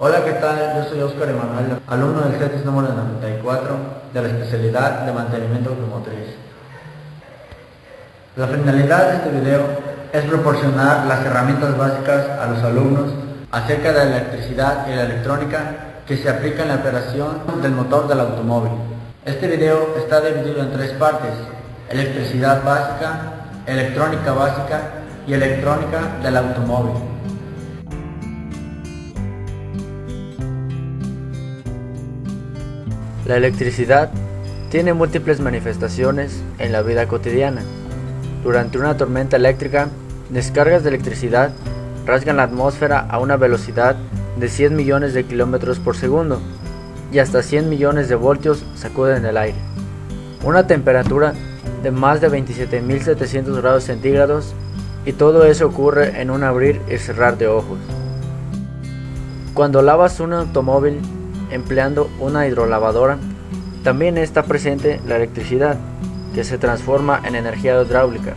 Hola, ¿qué tal? Yo soy Óscar Emanuel, alumno del CETIS número 94 de la especialidad de mantenimiento automotriz. La finalidad de este video es proporcionar las herramientas básicas a los alumnos acerca de la electricidad y la electrónica que se aplica en la operación del motor del automóvil. Este video está dividido en tres partes: electricidad básica, electrónica básica y electrónica del automóvil. La electricidad tiene múltiples manifestaciones en la vida cotidiana. Durante una tormenta eléctrica, descargas de electricidad rasgan la atmósfera a una velocidad de 100 millones de kilómetros por segundo y hasta 100 millones de voltios sacuden el aire. Una temperatura de más de 27.700 grados centígrados, y todo eso ocurre en un abrir y cerrar de ojos. Cuando lavas un automóvil empleando una hidrolavadora, también está presente la electricidad, que se transforma en energía hidráulica,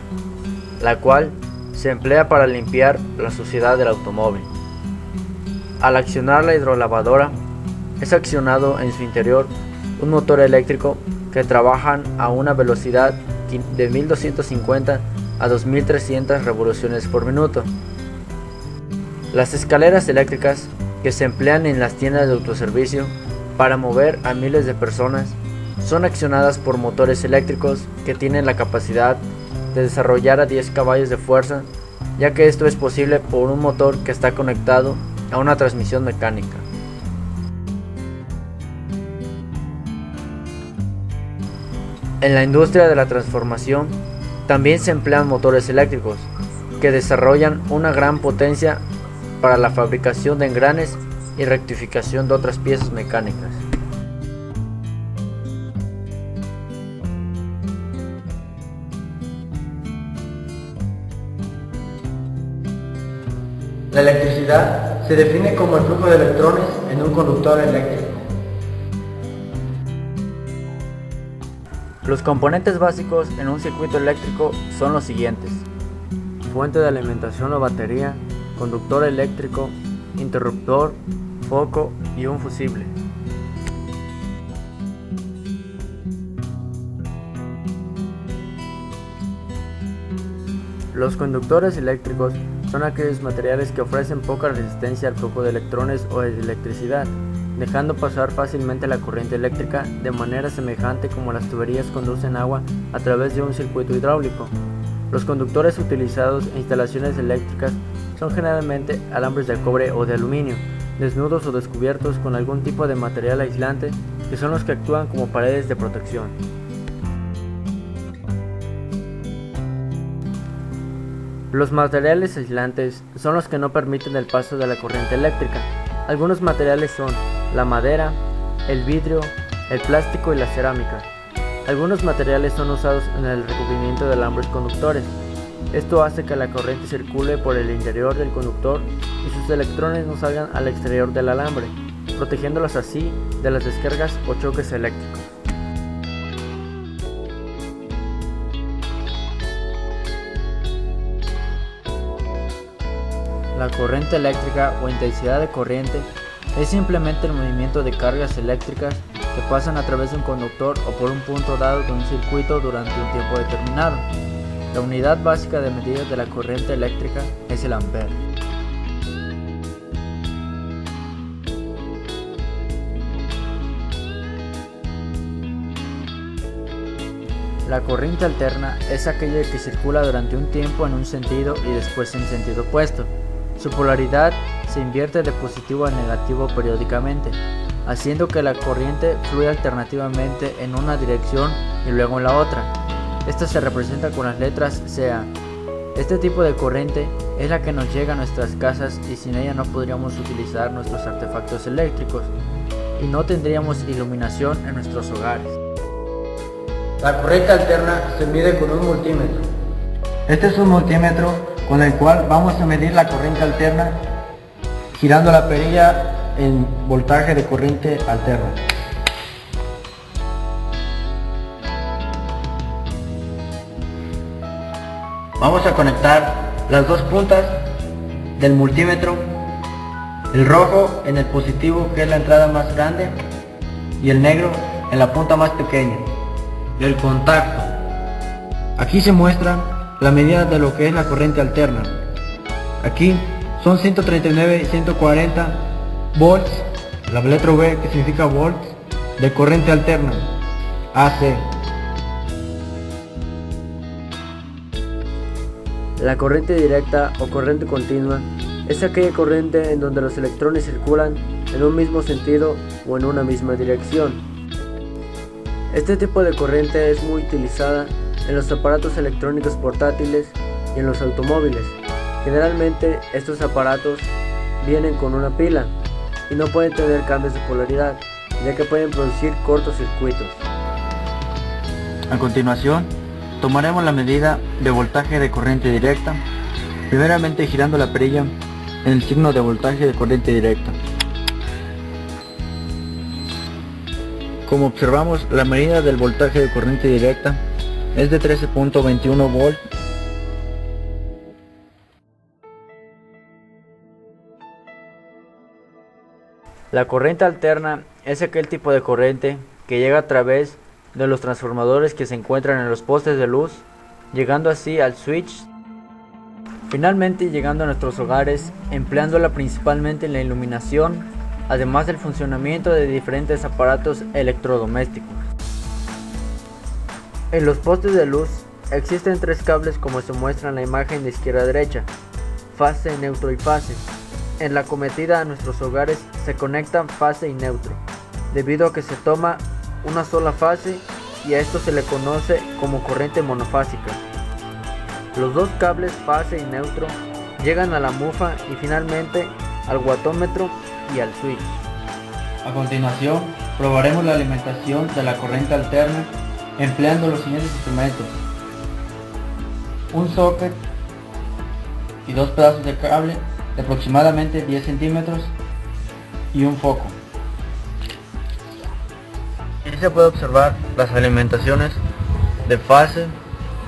la cual se emplea para limpiar la suciedad del automóvil. Al accionar la hidrolavadora, es accionado en su interior un motor eléctrico que trabaja a una velocidad de 1250 a 2300 revoluciones por minuto. Las escaleras eléctricas que se emplean en las tiendas de autoservicio para mover a miles de personas son accionadas por motores eléctricos que tienen la capacidad de desarrollar a 10 caballos de fuerza, ya que esto es posible por un motor que está conectado a una transmisión mecánica. En la industria de la transformación también se emplean motores eléctricos que desarrollan una gran potencia para la fabricación de engranes y rectificación de otras piezas mecánicas. La electricidad se define como el flujo de electrones en un conductor eléctrico. Los componentes básicos en un circuito eléctrico son los siguientes: fuente de alimentación o batería, conductor eléctrico, interruptor, foco y un fusible. Los conductores eléctricos son aquellos materiales que ofrecen poca resistencia al flujo de electrones o de electricidad, dejando pasar fácilmente la corriente eléctrica de manera semejante como las tuberías conducen agua a través de un circuito hidráulico. Los conductores utilizados en instalaciones eléctricas son generalmente alambres de cobre o de aluminio, desnudos o descubiertos con algún tipo de material aislante, que son los que actúan como paredes de protección. Los materiales aislantes son los que no permiten el paso de la corriente eléctrica. Algunos materiales son la madera, el vidrio, el plástico y la cerámica. Algunos materiales son usados en el recubrimiento de alambres conductores. Esto hace que la corriente circule por el interior del conductor y sus electrones no salgan al exterior del alambre, protegiéndolos así de las descargas o choques eléctricos. La corriente eléctrica o intensidad de corriente es simplemente el movimiento de cargas eléctricas que pasan a través de un conductor o por un punto dado de un circuito durante un tiempo determinado. La unidad básica de medida de la corriente eléctrica es el ampere. La corriente alterna es aquella que circula durante un tiempo en un sentido y después en sentido opuesto. Su polaridad se invierte de positivo a negativo periódicamente, haciendo que la corriente fluya alternativamente en una dirección y luego en la otra. Esta se representa con las letras CA. Este tipo de corriente es la que nos llega a nuestras casas y sin ella no podríamos utilizar nuestros artefactos eléctricos y no tendríamos iluminación en nuestros hogares. La corriente alterna se mide con un multímetro. Este es un multímetro con el cual vamos a medir la corriente alterna girando la perilla en voltaje de corriente alterna. Vamos a conectar las dos puntas del multímetro el rojo en el positivo, que es la entrada más grande, y el negro en la punta más pequeña. El contacto. Aquí se muestra la medida de lo que es la corriente alterna. Aquí son 139 y 140 volts, la letra V que significa volts, de corriente alterna, AC. La corriente directa o corriente continua es aquella corriente en donde los electrones circulan en un mismo sentido o en una misma dirección. Este tipo de corriente es muy utilizada en los aparatos electrónicos portátiles y en los automóviles. Generalmente estos aparatos vienen con una pila y no pueden tener cambios de polaridad, ya que pueden producir cortocircuitos. A continuación, tomaremos la medida de voltaje de corriente directa, primeramente girando la perilla en el signo de voltaje de corriente directa. Como observamos, la medida del voltaje de corriente directa es de 13.21 volts. La corriente alterna es aquel tipo de corriente que llega a través de los transformadores que se encuentran en los postes de luz, llegando así al switch, finalmente llegando a nuestros hogares, empleándola principalmente en la iluminación, además del funcionamiento de diferentes aparatos electrodomésticos. En los postes de luz existen tres cables, como se muestra en la imagen de izquierda a derecha: fase, neutro y fase. En la cometida a nuestros hogares se conectan fase y neutro, debido a que se toma una sola fase y a esto se le conoce como corriente monofásica. Los dos cables fase y neutro llegan a la mufa y finalmente al watómetro y al switch. A continuación, probaremos la alimentación de la corriente alterna empleando los siguientes instrumentos: un socket y dos pedazos de cable de aproximadamente 10 centímetros y un foco. Aquí se puede observar las alimentaciones de fase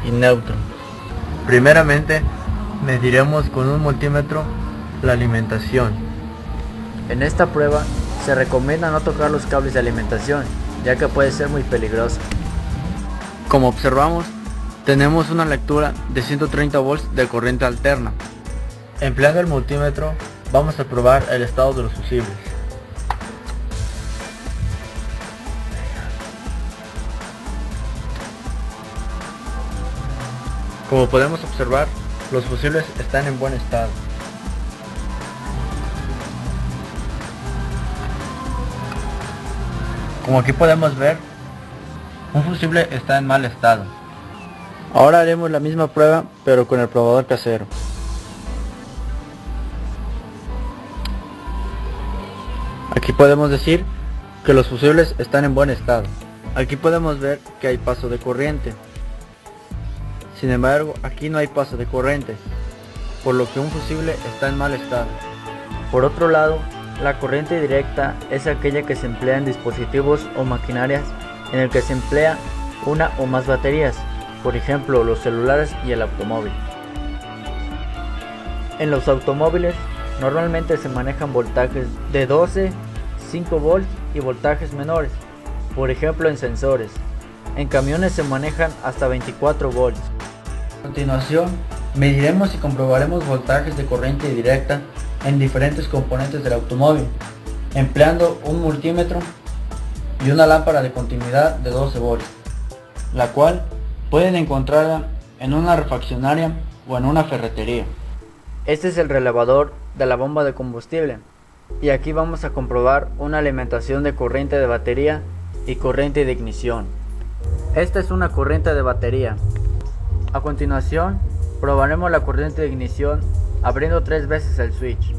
y neutro. Primeramente, mediremos con un multímetro la alimentación. En esta prueba se recomienda no tocar los cables de alimentación, ya que puede ser muy peligroso. Como observamos, tenemos una lectura de 130 volts de corriente alterna. Empleando el multímetro, vamos a probar el estado de los fusibles. Como podemos observar, los fusibles están en buen estado. Como aquí podemos ver, un fusible está en mal estado. Ahora haremos la misma prueba, pero con el probador casero. Aquí podemos decir que los fusibles están en buen estado. Aquí podemos ver que hay paso de corriente. Sin embargo, aquí no hay paso de corriente, por lo que un fusible está en mal estado. Por otro lado, la corriente directa es aquella que se emplea en dispositivos o maquinarias en el que se emplea una o más baterías, por ejemplo los celulares y el automóvil. En los automóviles normalmente se manejan voltajes de 12, 5 volts y voltajes menores, por ejemplo en sensores. En camiones se manejan hasta 24 volts. A continuación, mediremos y comprobaremos voltajes de corriente directa en diferentes componentes del automóvil, empleando un multímetro y una lámpara de continuidad de 12 volts, la cual pueden encontrarla en una refaccionaria o en una ferretería. Este es el relevador de la bomba de combustible, y aquí vamos a comprobar una alimentación de corriente de batería y corriente de ignición. Esta es una corriente de batería. A continuación, probaremos la corriente de ignición abriendo 3 veces el switch.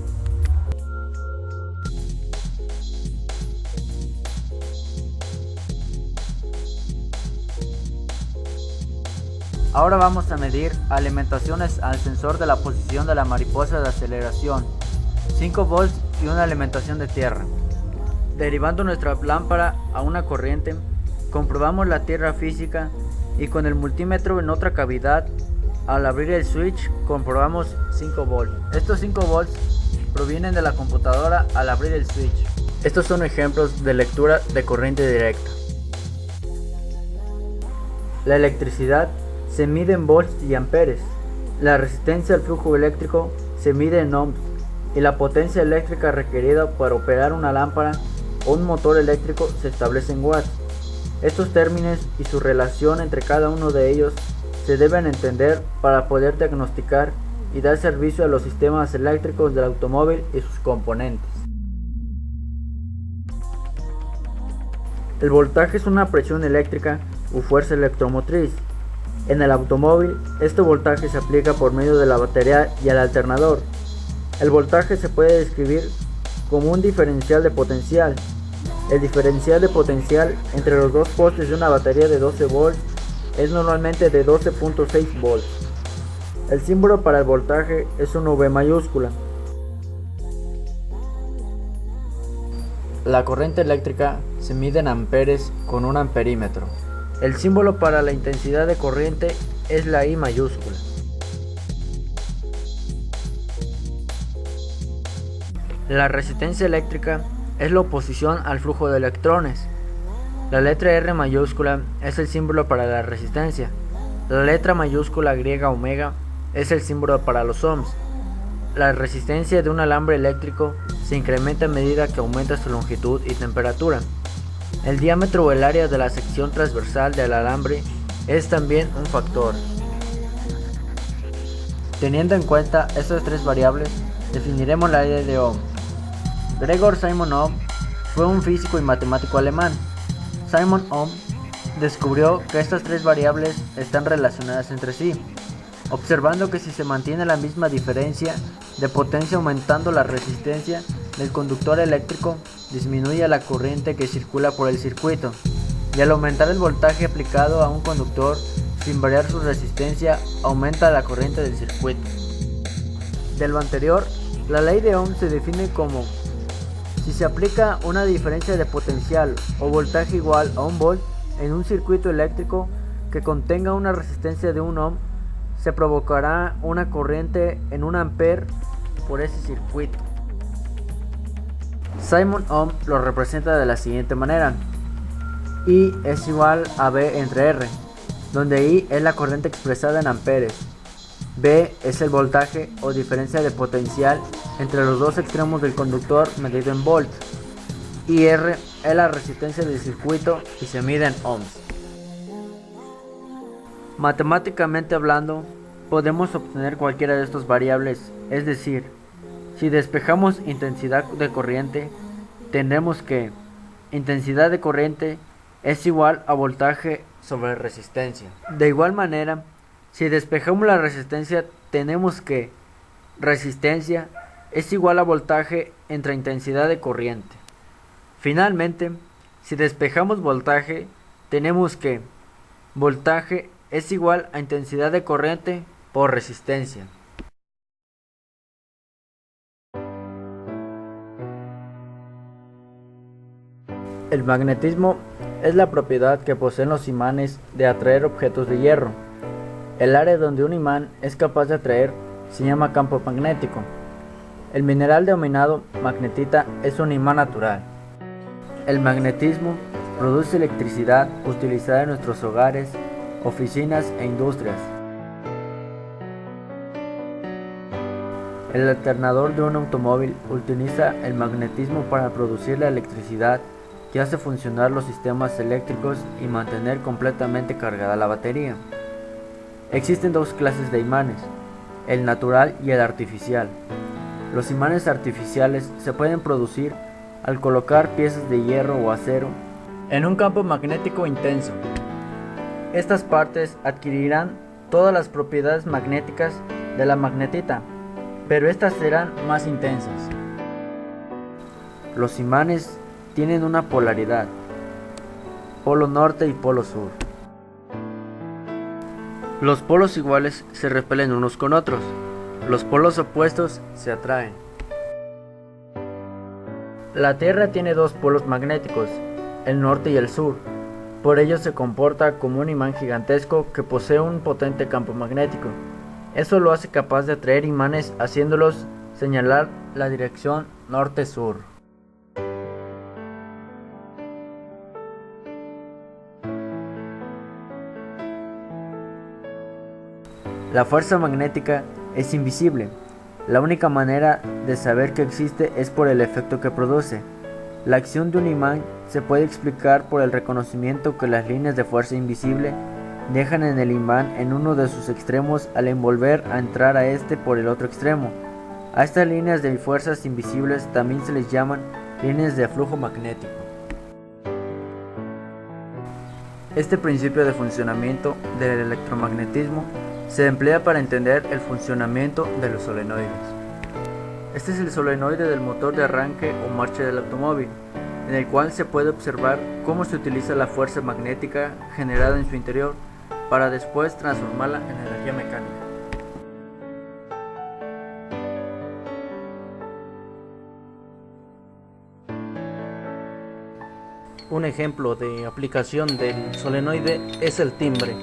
Ahora vamos a medir alimentaciones al sensor de la posición de la mariposa de aceleración, 5 volts y una alimentación de tierra. Derivando nuestra lámpara a una corriente, comprobamos la tierra física y con el multímetro en otra cavidad, al abrir el switch comprobamos 5 volts. Estos 5 volts provienen de la computadora al abrir el switch. Estos son ejemplos de lectura de corriente directa. La electricidad se mide en volts y amperes. La resistencia al flujo eléctrico se mide en ohms y la potencia eléctrica requerida para operar una lámpara o un motor eléctrico se establece en watts. Estos términos y su relación entre cada uno de ellos se deben entender para poder diagnosticar y dar servicio a los sistemas eléctricos del automóvil y sus componentes. El voltaje es una presión eléctrica u fuerza electromotriz. En el automóvil, este voltaje se aplica por medio de la batería y el alternador. El voltaje se puede describir como un diferencial de potencial. El diferencial de potencial entre los dos postes de una batería de 12 volts es normalmente de 12.6 volts. El símbolo para el voltaje es una V mayúscula. La corriente eléctrica se mide en amperes con un amperímetro. El símbolo para la intensidad de corriente es la I mayúscula. La resistencia eléctrica es la oposición al flujo de electrones. La letra R mayúscula es el símbolo para la resistencia. La letra mayúscula griega omega es el símbolo para los ohms. La resistencia de un alambre eléctrico se incrementa a medida que aumenta su longitud y temperatura. El diámetro o el área de la sección transversal del alambre es también un factor. Teniendo en cuenta estas tres variables, definiremos la ley de Ohm. Gregor Simon Ohm fue un físico y matemático alemán. Simon Ohm descubrió que estas tres variables están relacionadas entre sí, observando que si se mantiene la misma diferencia de potencia aumentando la resistencia del conductor eléctrico, disminuye la corriente que circula por el circuito, y al aumentar el voltaje aplicado a un conductor sin variar su resistencia, aumenta la corriente del circuito. De lo anterior, la ley de Ohm se define como: si se aplica una diferencia de potencial o voltaje igual a 1 volt en un circuito eléctrico que contenga una resistencia de 1 ohm, se provocará una corriente en 1 ampere por ese circuito. Simon Ohm lo representa de la siguiente manera: I es igual a V entre R, donde I es la corriente expresada en amperes, V es el voltaje o diferencia de potencial entre los dos extremos del conductor medido en volts, y R es la resistencia del circuito y se mide en ohms. Matemáticamente hablando, podemos obtener cualquiera de estas variables, es decir, si despejamos intensidad de corriente, tendremos que intensidad de corriente es igual a voltaje sobre resistencia. De igual manera, si despejamos la resistencia, tenemos que resistencia es igual a voltaje entre intensidad de corriente. Finalmente, si despejamos voltaje, tenemos que voltaje es igual a intensidad de corriente por resistencia. El magnetismo es la propiedad que poseen los imanes de atraer objetos de hierro. El área donde un imán es capaz de atraer se llama campo magnético. El mineral denominado magnetita es un imán natural. El magnetismo produce electricidad utilizada en nuestros hogares, oficinas e industrias. El alternador de un automóvil utiliza el magnetismo para producir la electricidad que hace funcionar los sistemas eléctricos y mantener completamente cargada la batería. Existen dos clases de imanes, el natural y el artificial. Los imanes artificiales se pueden producir al colocar piezas de hierro o acero en un campo magnético intenso. Estas partes adquirirán todas las propiedades magnéticas de la magnetita, pero estas serán más intensas. Los imanes tienen una polaridad, polo norte y polo sur. Los polos iguales se repelen unos con otros, los polos opuestos se atraen. La Tierra tiene dos polos magnéticos, el norte y el sur, por ello se comporta como un imán gigantesco que posee un potente campo magnético. Eso lo hace capaz de atraer imanes haciéndolos Señalar la dirección norte-sur. La fuerza magnética es invisible. La única manera de saber que existe es por el efecto que produce. La acción de un imán se puede explicar por el reconocimiento que las líneas de fuerza invisible dejan en el imán en uno de sus extremos al envolver a entrar a este por el otro extremo. A estas líneas de fuerzas invisibles también se les llaman líneas de flujo magnético. Este principio de funcionamiento del electromagnetismo se emplea para entender el funcionamiento de los solenoides. Este es el solenoide del motor de arranque o marcha del automóvil, en el cual se puede observar cómo se utiliza la fuerza magnética generada en su interior para después transformarla en energía mecánica. Un ejemplo de aplicación del solenoide es el timbre.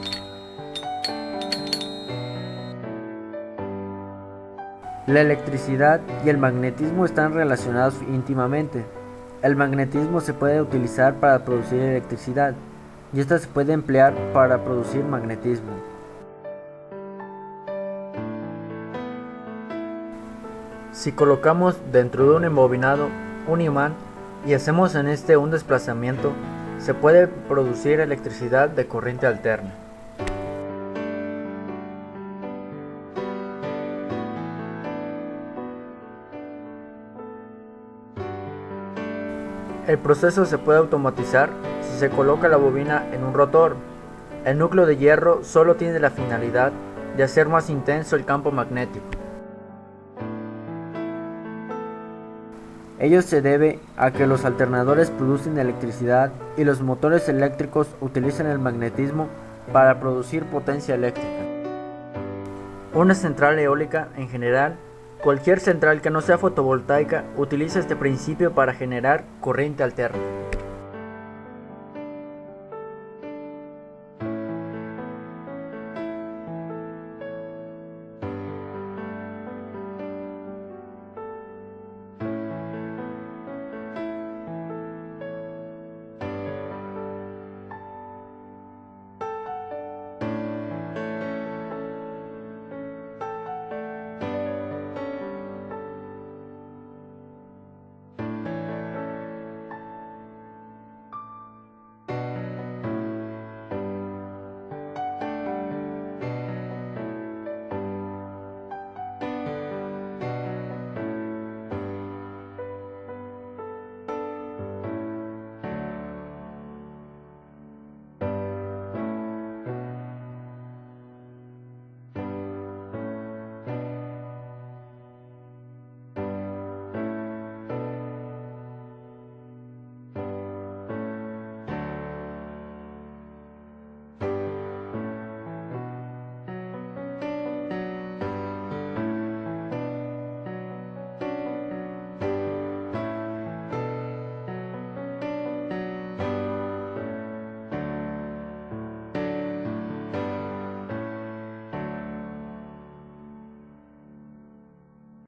La electricidad y el magnetismo están relacionados íntimamente. El magnetismo se puede utilizar para producir electricidad y esta se puede emplear para producir magnetismo. Si colocamos dentro de un embobinado un imán y hacemos en este un desplazamiento, se puede producir electricidad de corriente alterna. El proceso se puede automatizar si se coloca la bobina en un rotor. El núcleo de hierro solo tiene la finalidad de hacer más intenso el campo magnético. Ello se debe a que los alternadores producen electricidad y los motores eléctricos utilizan el magnetismo para producir potencia eléctrica. Una central eólica, en general, cualquier central que no sea fotovoltaica, utiliza este principio para generar corriente alterna.